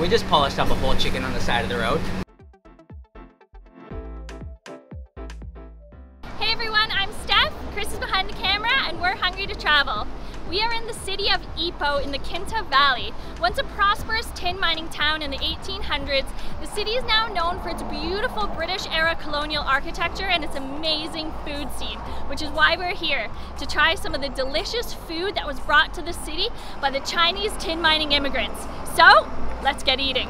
we just polished up a whole chicken on the side of the road. Hey everyone, I'm Steph, Chris is behind the camera, and we're hungry to travel. We are in the city of Ipoh in the Kinta Valley. Once a prosperous tin mining town in the 1800s, the city is now known for its beautiful British-era colonial architecture and its amazing food scene, which is why we're here, to try some of the delicious food that was brought to the city by the Chinese tin mining immigrants. So, let's get eating.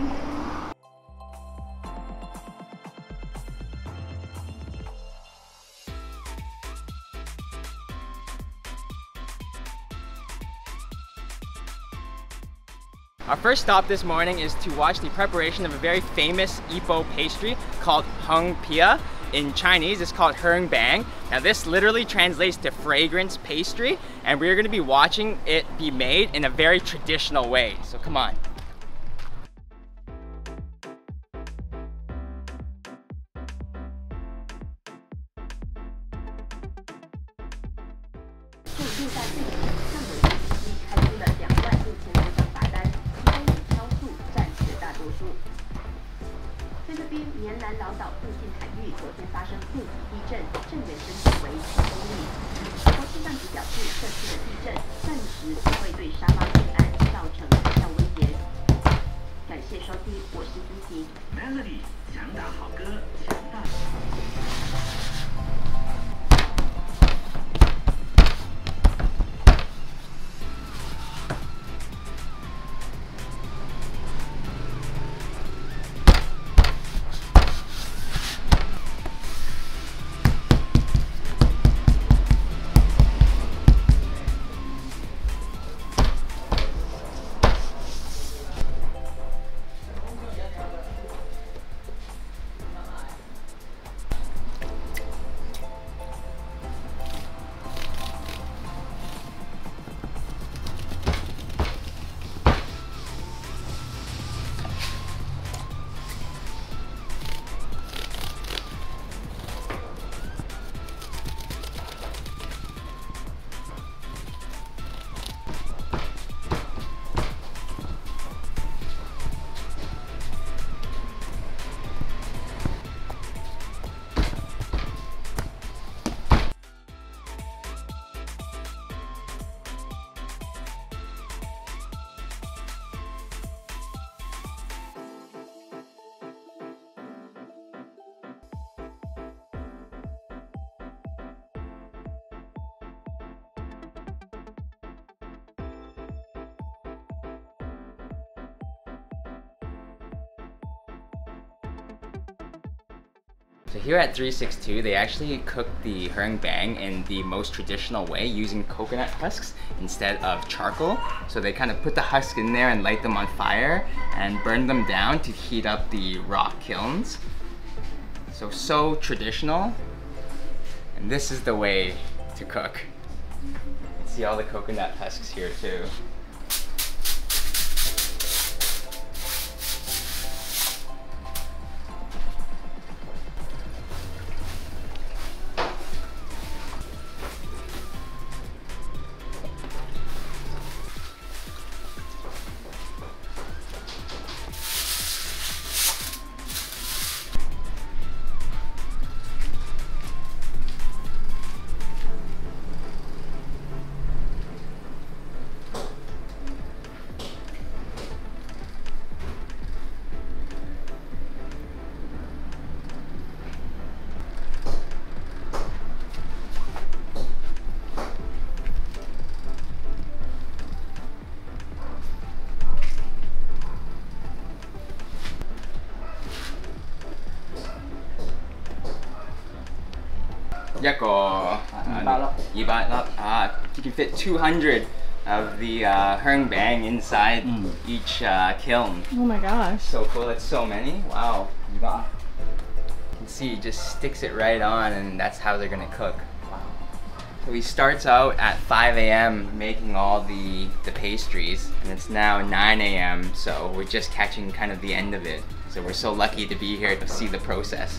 Our first stop this morning is to watch the preparation of a very famous Ipoh pastry called Hung Pia. In Chinese, it's called Hung Bang. Now this literally translates to fragrance pastry, and we're gonna be watching it be made in a very traditional way. So come on. Melody 强打好歌，强大。So here at 362, they actually cook the Hung Bang in the most traditional way, using coconut husks instead of charcoal. So they kind of put the husk in there and light them on fire and burn them down to heat up the rock kilns. So traditional. And this is the way to cook. You can see all the coconut husks here too. You can fit 200 of the Hung Bang inside each kiln. Oh my gosh. So cool, that's so many. Wow. You can see it just sticks it right on, and that's how they're gonna cook. Wow. So he starts out at 5 a.m. making all the pastries, and it's now 9 a.m. so we're just catching kind of the end of it. So we're so lucky to be here to see the process.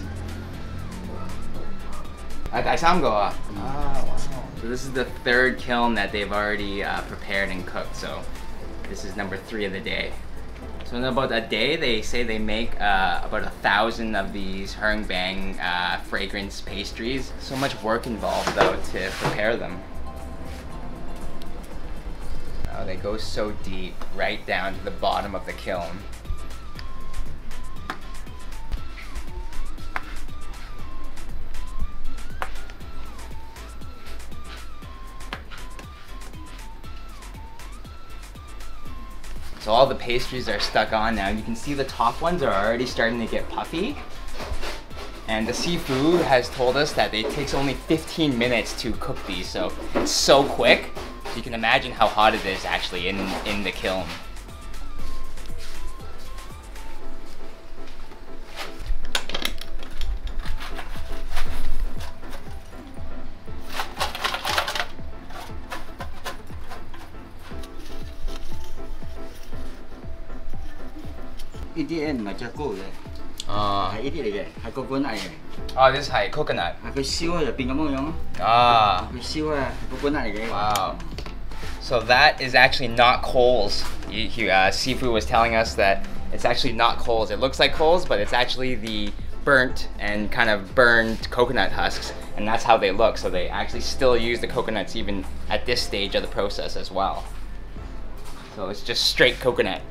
Wow. So this is the third kiln that they've already prepared and cooked, so this is number 3 of the day. So in about a day, they say they make about 1,000 of these Herongbang fragrance pastries. So much work involved though to prepare them. Oh, they go so deep, right down to the bottom of the kiln. So all the pastries are stuck on now. You can see the top ones are already starting to get puffy. And the Sifu has told us that it takes only 15 minutes to cook these, so it's so quick. So you can imagine how hot it is actually in the kiln. EDM 唔係隻膏嘅，係呢啲嚟嘅，係個管嚟嘅。Oh, this is coconut. 係佢燒咧就變咁樣樣咯。Ah. 佢燒咧係個管嚟嘅。Wow. So that is actually not coals. Sifu was telling us that it's actually not coals. It looks like coals, but it's actually the burnt and kind of burned coconut husks, and that's how they look. So they actually still use the coconuts even at this stage of the process as well. So it's just straight coconut.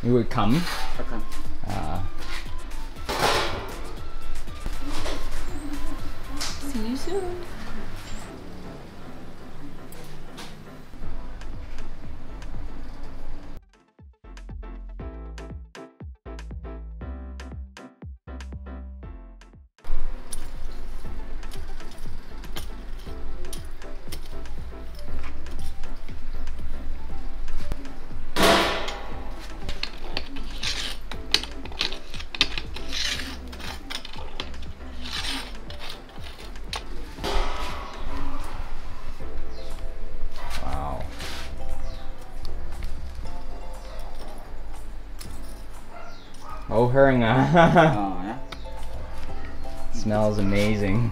It would come. Okay. See you soon. Oh, herring. Yeah. Smells amazing.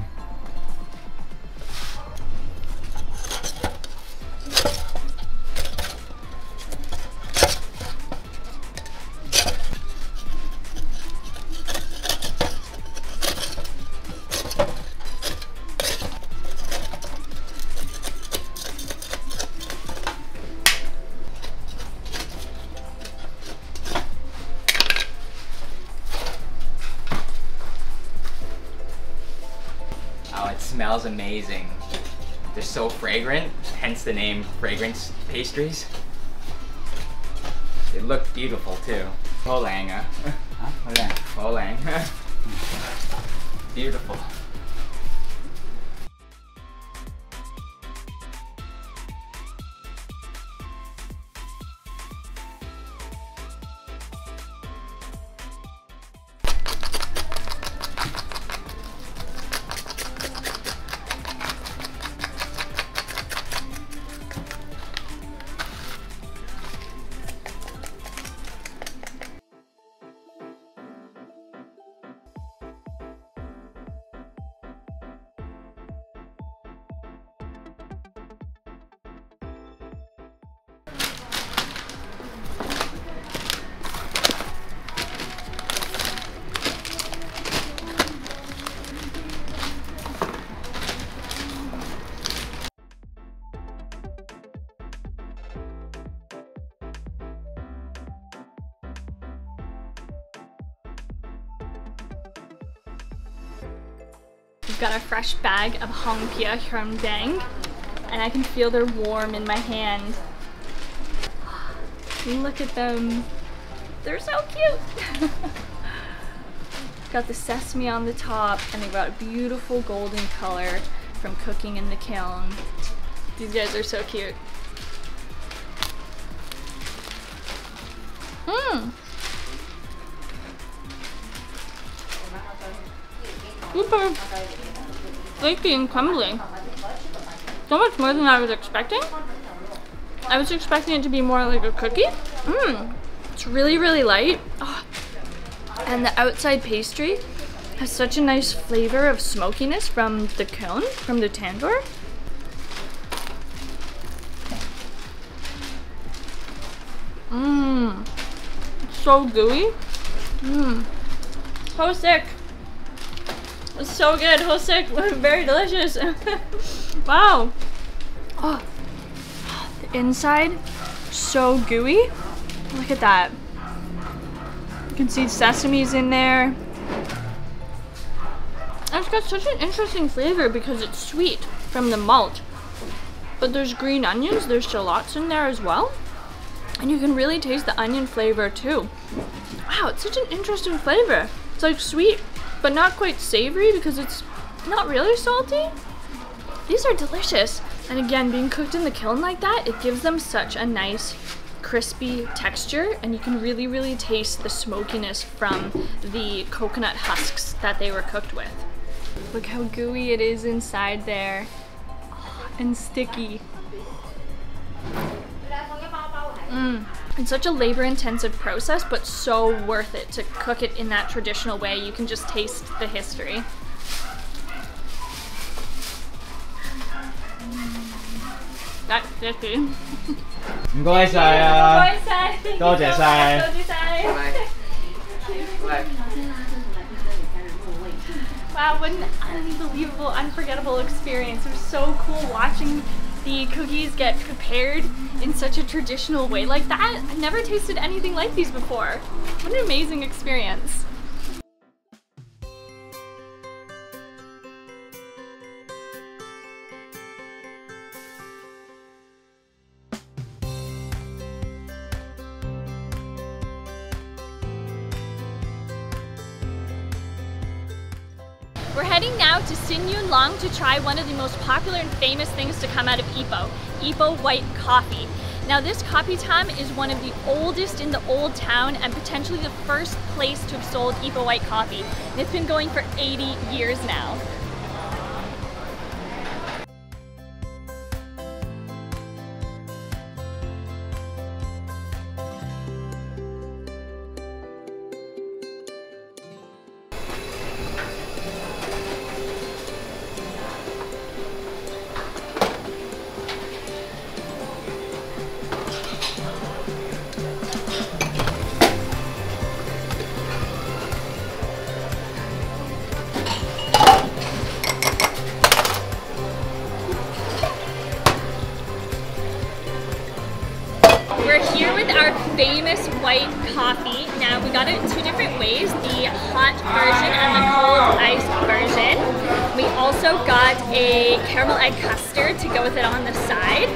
Oh, it smells amazing. They're so fragrant, hence the name fragrance pastries. They look beautiful too. Holang. Holang. Beautiful. We've got a fresh bag of Hongpia Herongbang, and I can feel they're warm in my hand. Look at them. They're so cute. Got the sesame on the top, and they've got a beautiful golden color from cooking in the kiln. These guys are so cute. Super flaky and crumbly. So much more than I was expecting. I was expecting it to be more like a cookie, It's really, really light. Oh. And the outside pastry has such a nice flavor of smokiness from the kiln, from the tandoor. It's so gooey. Hosik. It's so good. Hosik, very delicious. Wow. Oh, the inside, so gooey. Look at that. You can see sesame's in there. And it's got such an interesting flavor because it's sweet from the malt. But there's green onions, there's shallots in there as well. And you can really taste the onion flavor too. Wow, it's such an interesting flavor. It's like sweet, but not quite savory because it's not really salty. These are delicious. And again, being cooked in the kiln like that, it gives them such a nice crispy texture, and you can really, really taste the smokiness from the coconut husks that they were cooked with. Look how gooey it is inside there. And sticky. It's such a labor-intensive process, but so worth it to cook it in that traditional way. You can just taste the history. That's sticky. 唔該晒啊！唔該晒，多謝晒，多謝晒。Wow, what an unbelievable, unforgettable experience. It was so cool watching the cookies get prepared in such a traditional way like that. I've never tasted anything like these before. What an amazing experience. We're heading now to Sin Yun Long to try one of the most popular and famous things to come out of Ipoh, Ipoh white coffee. Now this Kopitiam is one of the oldest in the old town and potentially the first place to have sold Ipoh white coffee. And it's been going for 80 years now. We're here with our famous white coffee. Now we got it in two different ways, the hot version and the cold iced version. We also got a caramel egg custard to go with it on the side.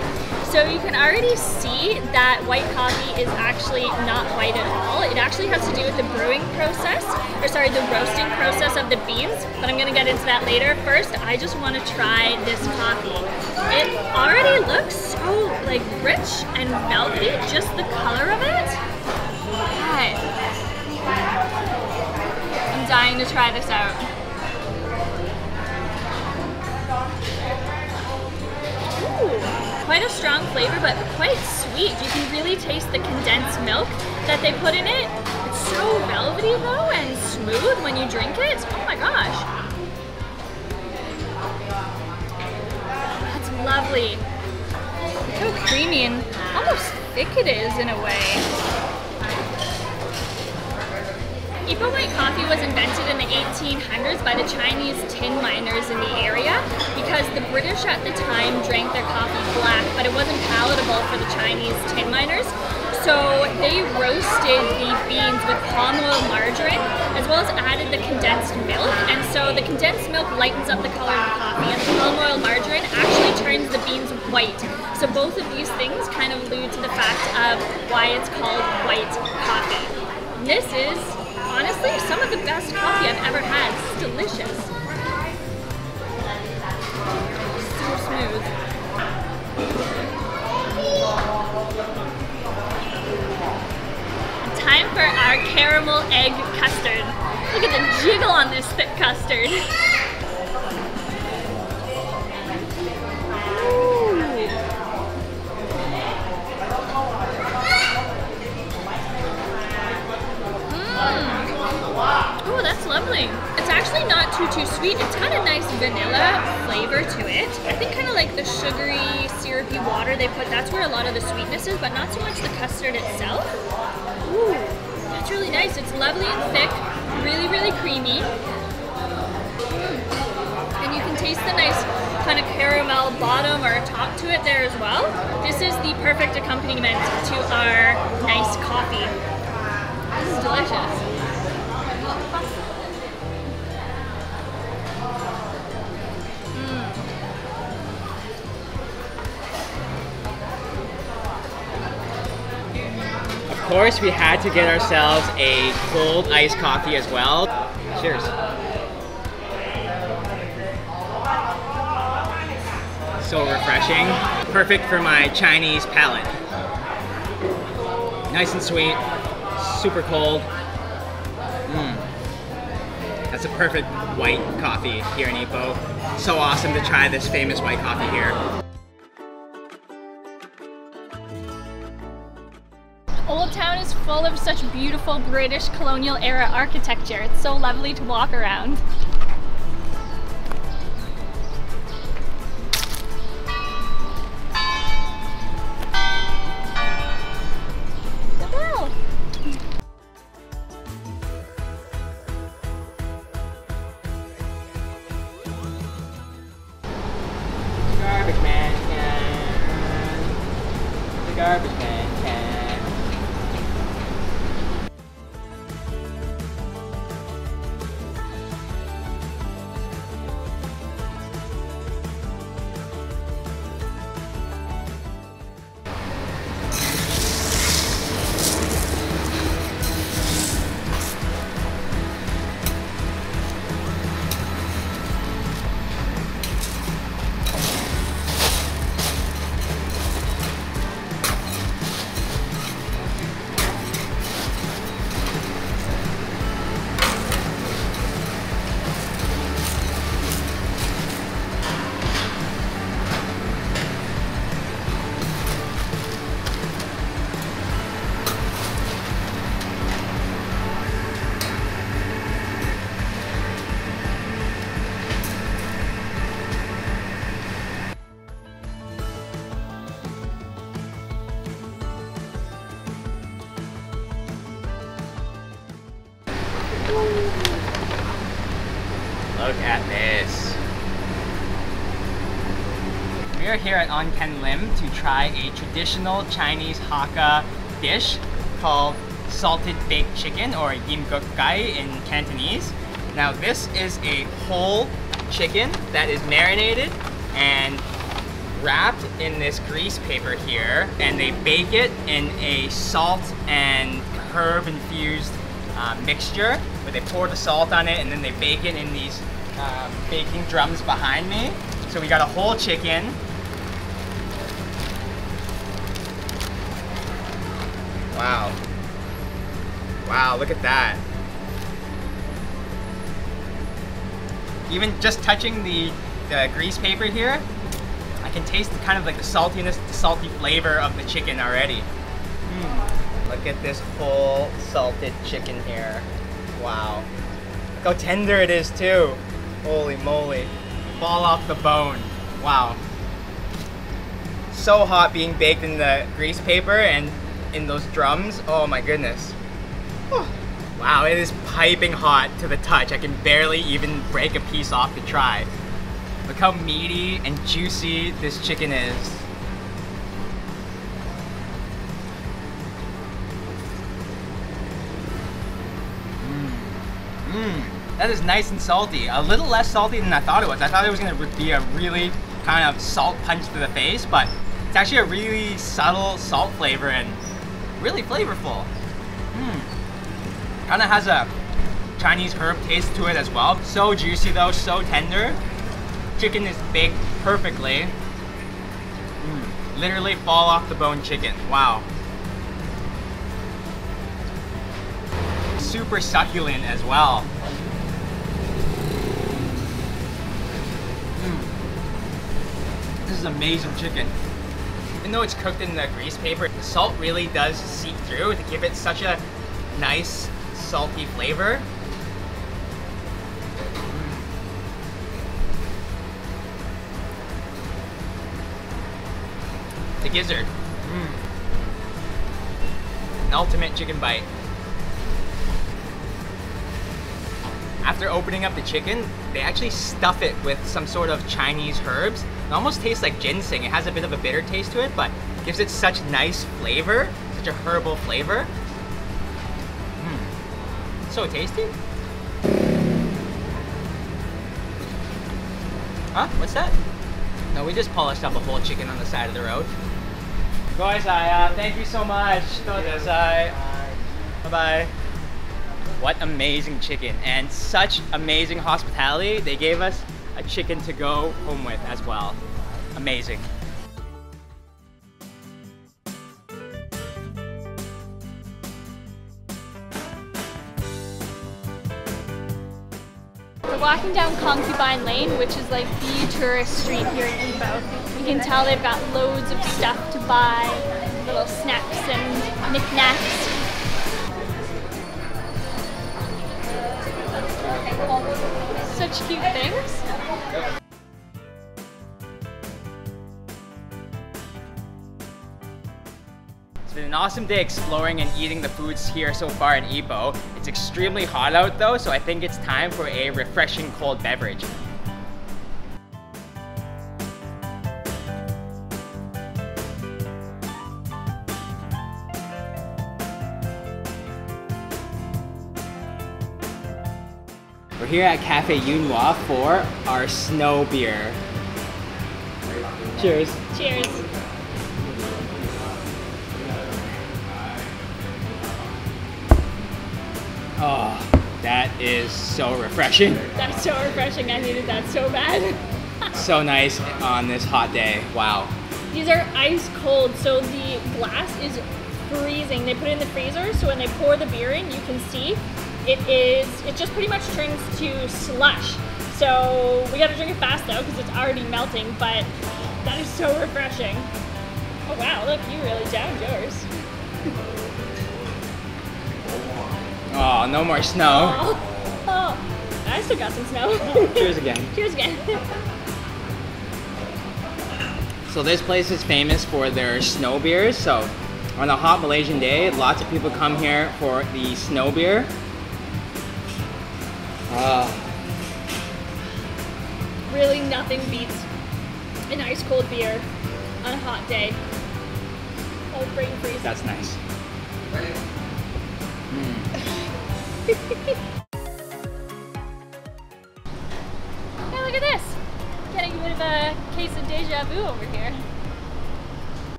So you can already see that white coffee is actually not white at all. It actually has to do with the brewing process, or sorry, the roasting process of the beans, but I'm gonna get into that later. First, I just wanna try this coffee. It already looks so like rich and velvety, just the color of it. God. I'm dying to try this out. Ooh. Quite a strong flavor, but quite sweet. You can really taste the condensed milk that they put in it. It's so velvety though and smooth when you drink it. Oh my gosh. That's lovely. Look how creamy and almost thick it is in a way. Ipoh white coffee was invented in the 1800s by the Chinese tin miners in the area because the British at the time drank their coffee black, but it wasn't palatable for the Chinese tin miners. So they roasted the beans with palm oil margarine as well as added the condensed milk. And so the condensed milk lightens up the color of the coffee and the palm oil margarine actually turns the beans white. So both of these things kind of allude to the fact of why it's called white coffee. And this is honestly some of the best coffee I've ever had. It's delicious. So smooth. Time for our caramel egg custard. Look at the jiggle on this thick custard. Ooh. that's lovely. It's actually not too sweet. It's got a nice vanilla flavor to it. I think kind of like the sugary, syrupy water they put, that's where a lot of the sweetness is, but not so much the custard itself. Ooh, that's really nice. It's lovely and thick, really creamy. And you can taste the nice kind of caramel bottom or top to it there as well. This is the perfect accompaniment to our nice coffee. This is delicious. Of course, we had to get ourselves a cold iced coffee as well. Cheers. So refreshing. Perfect for my Chinese palate. Nice and sweet, super cold. That's a perfect white coffee here in Ipoh. So awesome to try this famous white coffee here. Old Town is full of such beautiful British colonial era architecture. It's so lovely to walk around. Garbage man can. The garbage man can. Look at this. We are here at On Ken Lim to try a traditional Chinese Hakka dish called salted baked chicken, or yim guk gai in Cantonese. Now this is a whole chicken that is marinated and wrapped in this grease paper here, and they bake it in a salt and herb infused mixture where they pour the salt on it and then they bake it in these baking drums behind me. So we got a whole chicken. Wow. Wow, look at that. Even just touching the grease paper here, I can taste the kind of like the saltiness, the salty flavor of the chicken already. Look at this whole salted chicken here. Wow. Look how tender it is too. Holy moly. Fall off the bone. Wow. So hot being baked in the grease paper and in those drums. Oh my goodness. Whew. Wow, it is piping hot to the touch. I can barely even break a piece off to try. Look how meaty and juicy this chicken is. That is nice and salty. A little less salty than I thought it was. I thought it was going to be a really kind of salt punch to the face, but it's actually a really subtle salt flavor and really flavorful. Kind of has a Chinese herb taste to it as well. So juicy though, so tender. Chicken is baked perfectly. Literally fall off the bone chicken. Wow. Super succulent as well. This is amazing chicken. Even though it's cooked in the grease paper, the salt really does seep through to give it such a nice salty flavor. the gizzard. An ultimate chicken bite. After opening up the chicken, they actually stuff it with some sort of Chinese herbs. It almost tastes like ginseng. It has a bit of a bitter taste to it, but gives it such nice flavor, such a herbal flavor. So tasty. Huh? What's that? No, we just polished up a whole chicken on the side of the road. Thank you so much. Bye-bye. What amazing chicken and such amazing hospitality. They gave us a chicken to go home with as well. Amazing. We're walking down Concubine Lane, which is like the tourist street here in Ipoh. You can tell they've got loads of stuff to buy, little snacks and knickknacks. Such cute things. It's been an awesome day exploring and eating the foods here so far in Ipoh. It's extremely hot out though, so I think it's time for a refreshing cold beverage. We're here at Cafe Yunhua for our snow beer. Cheers. Cheers. Oh, that is so refreshing. That's so refreshing. I needed that so bad. So nice on this hot day. Wow. These are ice cold, so the glass is freezing. They put it in the freezer, so when they pour the beer in, you can see it just pretty much turns to slush. So we gotta drink it fast though, because it's already melting, but that is so refreshing. Oh wow, look, you really downed yours. Oh, no more snow. Oh, I still got some snow. Cheers again. Cheers again. So this place is famous for their snow beers. So on a hot Malaysian day, lots of people come here for the snow beer. Really nothing beats an ice cold beer on a hot day. Oh, brain freeze. That's nice. Hey, look at this. Getting a bit of a case of deja vu over here.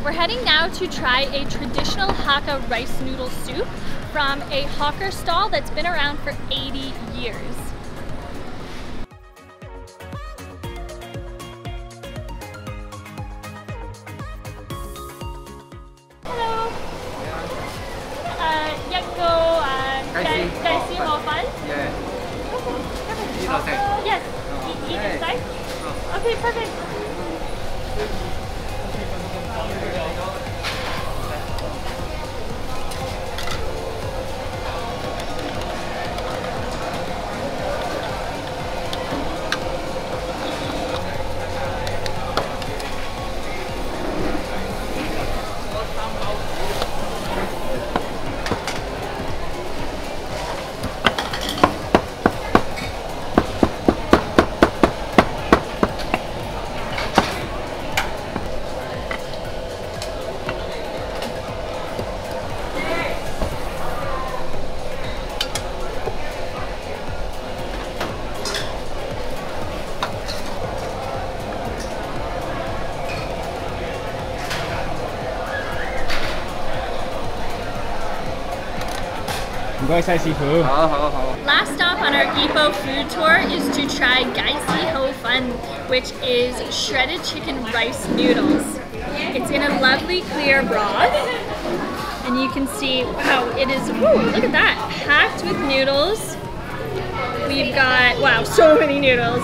We're heading now to try a traditional Hakka rice noodle soup from a hawker stall that's been around for 80 years. Hello. Guys, hor fun? Yeah. Yes. Eat inside? Okay, perfect. Last stop on our Ipoh food tour is to try Gai Si Ho Fun, which is shredded chicken rice noodles. It's in a lovely clear broth, and you can see, wow, it is, woo, look at that, packed with noodles. We've got, wow, so many noodles.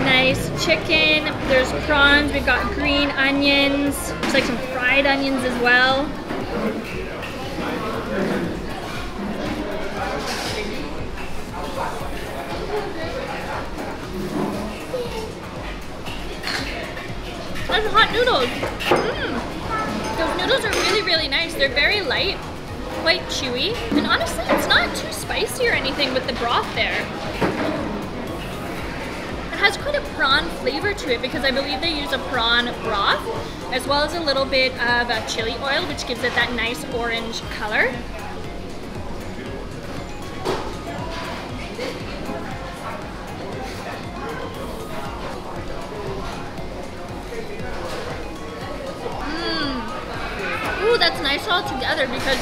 Nice chicken, there's prawns, we've got green onions, there's like some fried onions as well. And hot noodles. Those noodles are really, really nice. They're very light, quite chewy, and honestly, it's not too spicy or anything with the broth there. It has quite a prawn flavor to it because I believe they use a prawn broth, as well as a little bit of chili oil, which gives it that nice orange color. Ooh, that's nice all together because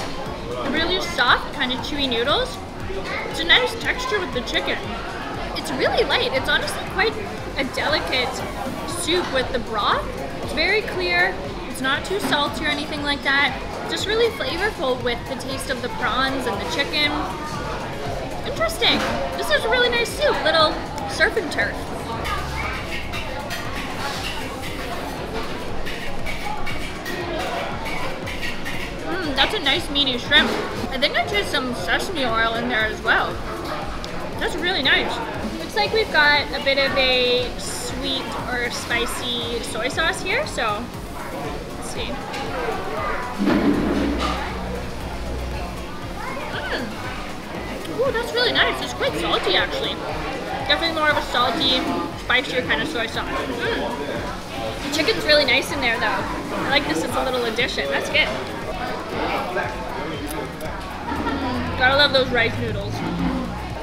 really soft, kind of chewy noodles. It's a nice texture with the chicken. It's really light. It's honestly quite a delicate soup with the broth. It's very clear. It's not too salty or anything like that. Just really flavorful with the taste of the prawns and the chicken. Interesting. This is a really nice soup. Little surf and turf. That's a nice meaty shrimp. I think I taste some sesame oil in there as well. That's really nice. Looks like we've got a bit of a sweet or spicy soy sauce here, so let's see. Ooh, that's really nice. It's quite salty actually. Definitely more of a salty, spicier kind of soy sauce. The chicken's really nice in there though. I like this as a little addition. That's good. Gotta love those rice noodles.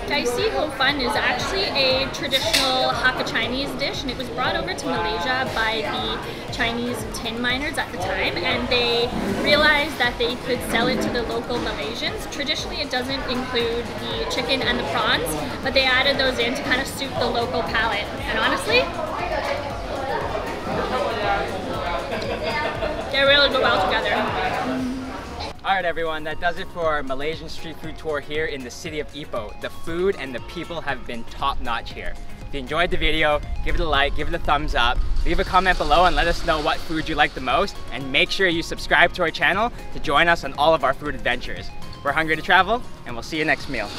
Dai Si Ho Fun is actually a traditional Hakka Chinese dish, and it was brought over to Malaysia by the Chinese tin miners at the time, and they realized that they could sell it to the local Malaysians. Traditionally it doesn't include the chicken and the prawns, but they added those in to kind of suit the local palate. And honestly, they really go well together. Alright everyone, that does it for our Malaysian street food tour here in the city of Ipoh. The food and the people have been top notch here. If you enjoyed the video, give it a like, give it a thumbs up, leave a comment below and let us know what food you like the most, and make sure you subscribe to our channel to join us on all of our food adventures. We're hungry to travel, and we'll see you next meal.